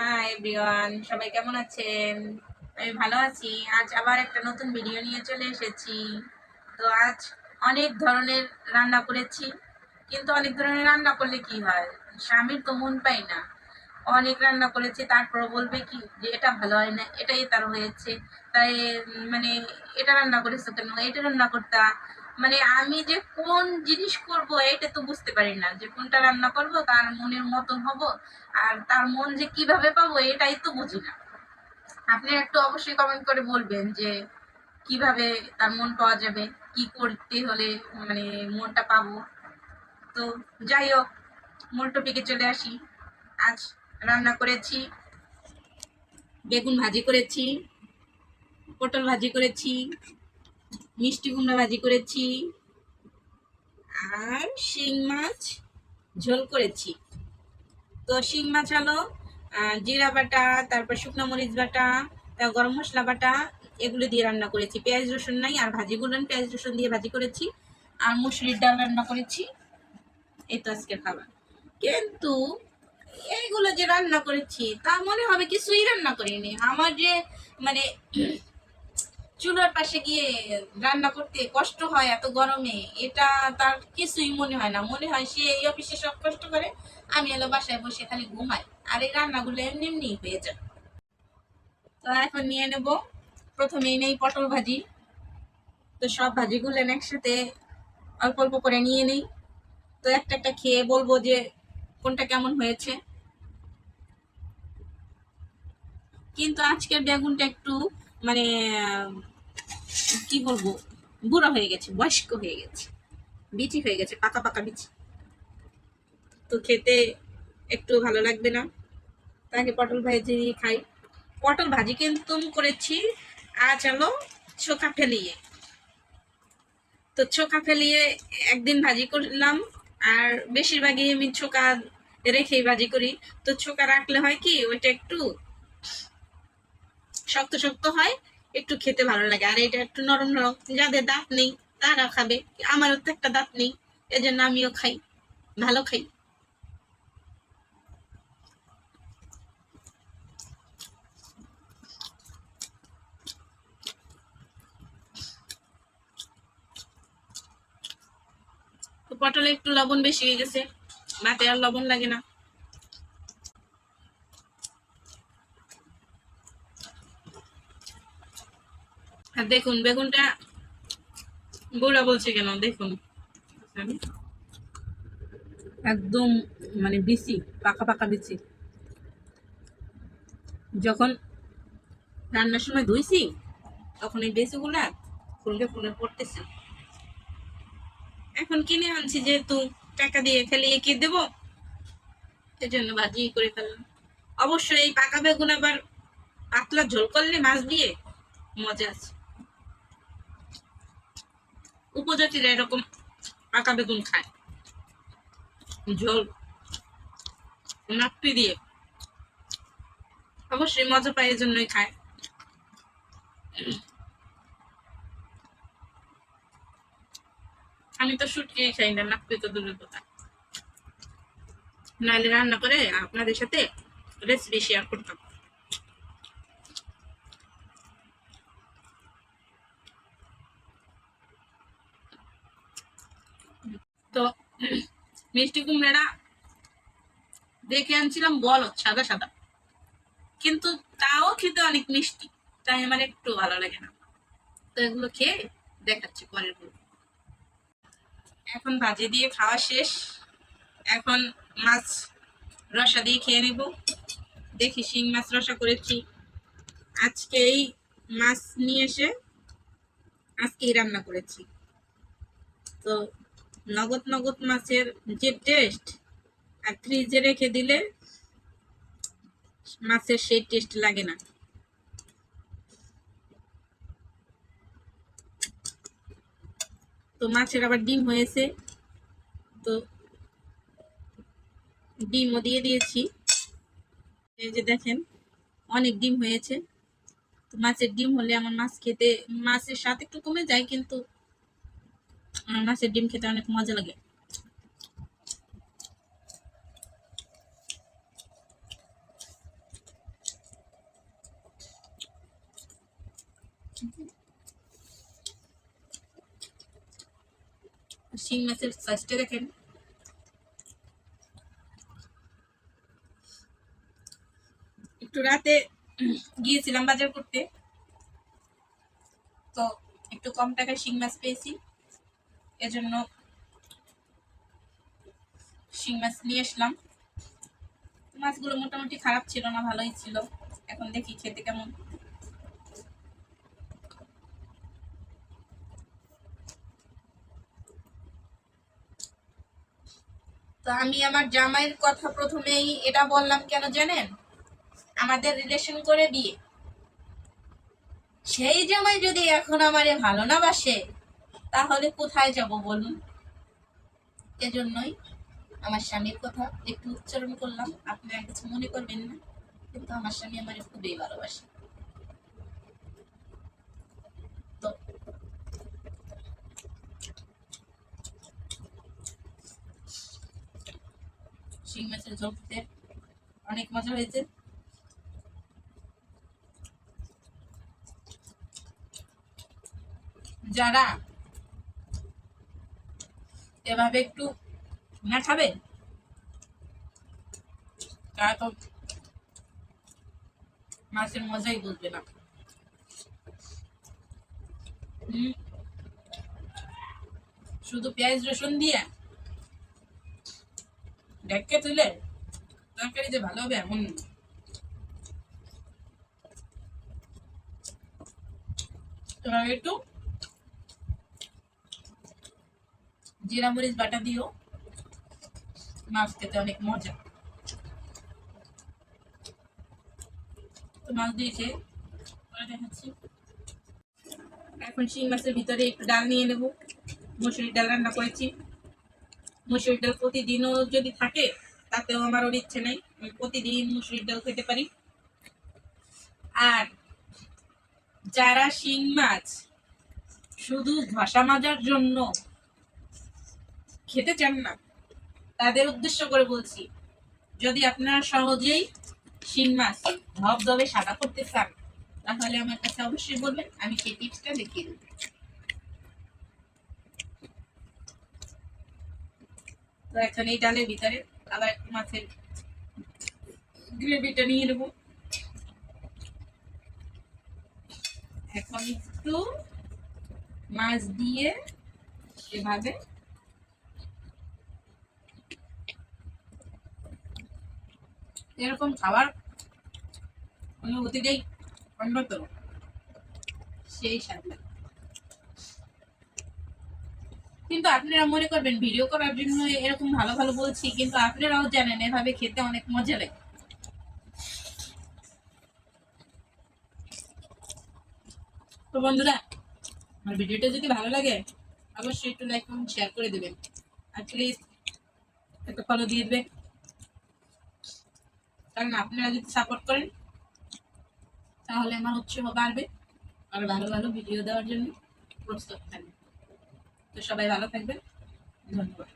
Hi everyone, সবাই কেমন আছেন? আমি ভালো আছি। আজ আবার একটা নতুন ভিডিও নিয়ে চলে এসেছি। তো আজ অনেক ধরনের রান্না করেছি, কিন্তু অনেক ধরনের রান্না করলে কি হয়, স্বামীর তো মন পাই না। অনেক রান্না করেছি, তারপর বলবে কি যে এটা ভালো হয় না, এটাই তার হয়েছে, তাই মানে এটা রান্না করেছো কেন, এটা রান্না করতা। মানে আমি যে কোন জিনিস করব এটা তো বুঝতে পারি না, যে কোনটা রান্না করব তার মনের মতন হব, আর তার মন যে কিভাবে পাবো এটাই তো বুঝি না। আপনি একটু অবশ্যই কমেন্ট করে বলবেন যে কিভাবে তার মন পাওয়া যাবে, কি করতে হলে মানে মনটা পাবো। তো যাই হোক, মূল টপিকে চলে আসি। আজ রান্না করেছি, বেগুন ভাজি করেছি, পটল ভাজি করেছি, মিষ্টি কুমড়া ভাজি করেছি, আর শিং মাছ ঝোল করেছি। তো শিং মাছ হলো জিরা বাটা, তারপর শুকনো মরিচ বাটা, গরম মশলা বাটা, এগুলো দিয়ে রান্না করেছি। পেঁয়াজ রসুন নাই, আর ভাজিগুলো পেঁয়াজ রসুন দিয়ে ভাজি করেছি, আর মুসুরির ডাল রান্না করেছি। এই তো আজকের খাবার। কিন্তু এইগুলো যে রান্না করেছি তা মনে হবে কিছুই রান্না করিনি। আমার যে মানে চুলার পাশে গিয়ে রান্না করতে কষ্ট হয় এত গরমে, এটা তার কিছুই মনে হয় না। মনে হয় সে এই অফিসে সব কষ্ট করে, আমি এলো বাসায় বসে খালি ঘুমাই, আর এই রান্নাগুলো এমনি এমনি হয়ে যায়। তো এখন নিয়ে নেব, প্রথমেই নেই পটল ভাজি। তো সব ভাজিগুলো একসাথে অল্প অল্প করে নিয়ে নেই। তো একটা একটা খেয়ে বলবো যে কোনটা কেমন হয়েছে। কিন্তু আজকের বেগুনটা একটু মানে কি বলবো, বুড়া হয়ে গেছে, বয়স্ক হয়ে গেছে, বিচি হয়ে গেছে, পাকা পাকা বিচি। তো খেতে একটু ভালো লাগবে না, তাকে পটল ভাজি খাই। পটল ভাজি কিন্তু করেছি আজ হলো চোখা ফেলিয়ে। তো চোখা ফেলিয়ে একদিন ভাজি করলাম, আর বেশিরভাগই আমি চোখা রেখেই ভাজি করি। তো চোখা রাখলে হয় কি, ওইটা একটু শক্ত শক্ত হয়, একটু খেতে ভালো লাগে। আর এটা একটু নরম নরম, যাদের দাঁত নেই তারা খাবে, আমারও তো একটা দাঁত নেই, এজন্য আমিও খাই, ভালো খাই। তো পটলে একটু লবণ বেশি হয়ে গেছে, ভাতে আর লবণ লাগে না। আর দেখুন বেগুনটা বুড়া বলছে কেন, দেখুন একদম মানে বিচি, পাকা পাকা বিচি। যখন রান্নার সময় ধুইছি তখন এই বেচিগুলা ফুলকে ফুলে পড়তেছে। এখন কিনে আনছি যেহেতু, টাকা দিয়ে ফেলিয়ে কি দেবো, সেজন্য ভাজি করে ফেললাম। অবশ্যই এই পাকা বেগুন আবার পাতলা ঝোল করলে মাছ দিয়ে মজা আছে। উপজাতিরা এরকম পাকা বেগুন খায়, ঝোল নাপি দিয়ে, অবশ্যই মজা পায়, এজন্যই খায়। আমি তো শুটকি খাই না, নাপি তো দূরের কথা। নাহলে রান্না করে আপনাদের সাথে রেসিপি শেয়ার করতাম। তো মিষ্টি কুমড়াটা দেখে আনছিলাম বল সাদা সাদা, কিন্তু তাও খেতে অনেক মিষ্টি, তাই আমার একটু ভালো লাগে না। তো এগুলো খেয়ে দেখাচ্ছি পরের গুলো। এখন ভাজি দিয়ে খাওয়া শেষ, এখন মাছ রসা দিয়ে খেয়ে নেব। দেখি, শিং মাছ রসা করেছি আজকে, এই মাছ নিয়ে এসে আজকেই রান্না করেছি। তো নগদ নগদ মাছের যে টেস্ট, আর ফ্রিজে রেখে দিলে মাছের সেই টেস্ট লাগে না। তো মাছের আবার ডিম হয়েছে, তো ডিমও দিয়ে দিয়েছি। এই যে দেখেন, অনেক ডিম হয়েছে। তো মাছের ডিম হলে আমার মাছ খেতে, মাছের স্বাদ একটু কমে যায়, কিন্তু আমার মাছের ডিম খেতে অনেক মজা লাগে। শিং মাছের সাইজটা দেখেন। একটু রাতে গিয়েছিলাম বাজার করতে, তো একটু কম টাকায় শিং মাছ পেয়েছি, এজন্য শিং মাছ নিয়ে আসলাম। মাছগুলো মোটামুটি খারাপ ছিল না, ভালোই ছিল। এখন দেখি খেতে কেমন। তো আমি আমার জামাইয়ের কথা প্রথমেই এটা বললাম কেন জানেন? আমাদের রিলেশন করে বিয়ে, সেই জামাই যদি এখন আমারে ভালো না বাসে তাহলে কোথায় যাব বলুন? এজন্যই আমার স্বামীর কথা একটু উচ্চারণ করলাম, আপনারা কিছু মনে করবেন না, কিন্তু আমার স্বামী আমার খুবই ভালোবাসে। তো শিং মাছের ঝোল খেতে অনেক মজা হয়েছে। যারা এভাবে একটু না খাবে তারা তো মাছের মজাই বুঝবে না। শুধু পেঁয়াজ রসুন দিয়ে ঢেকে তুলে তরকারি যে ভালো হবে এমন না। তোমার একটু জিরা মরিচ বাটা দিও, মাছ খেতে অনেক মজা। তো মাছ দিয়ে খেয়ে দেখাচ্ছি। এখন শিং মাছের ভিতরে একটু ডাল নিয়ে নেব। মসুরির ডাল রান্না করেছি। মসুরির ডাল প্রতিদিনও যদি থাকে তাতেও আমার ওর ইচ্ছে নেই, আমি প্রতিদিন মসুরির ডাল খেতে পারি। আর যারা শিং মাছ শুধু ঘষা মাজার জন্য খেতে চান না, তাদের উদ্দেশ্য করে বলছি, যদি আপনারা সহজেই শিং মাছ ধবধবে সাদা করতে চান তাহলে আমার কাছে অবশ্যই বলবেন, আমি সেই টিপসটা দেখিয়ে দেবো। তো এখন এই ডালের ভিতরে আবার একটু মাছের গ্রেভিটা নিয়ে নেবো। এখন একটু মাছ দিয়ে এভাবে এরকম খাবার অনুভূতিটাই অন্যতম, সেই স্বাদ লাগে। কিন্তু আপনারা মনে করবেন ভিডিও করার জন্য এরকম ভালো ভালো বলছি, কিন্তু আপনারাও জানেন এভাবে খেতে অনেক মজা লাগে। তো বন্ধুরা, আমার ভিডিওটা যদি ভালো লাগে অবশ্যই একটু লাইক কমেন্ট শেয়ার করে দেবেন, আর প্লিজ একটা ফলো দিয়ে দেবেন, কারণ আপনারা যদি সাপোর্ট করেন তাহলে আমার উৎসাহ বাড়বে আর ভালো ভালো ভিডিও দেওয়ার জন্য প্রস্তুত থাকবে। তো সবাই ভালো থাকবেন, ধন্যবাদ।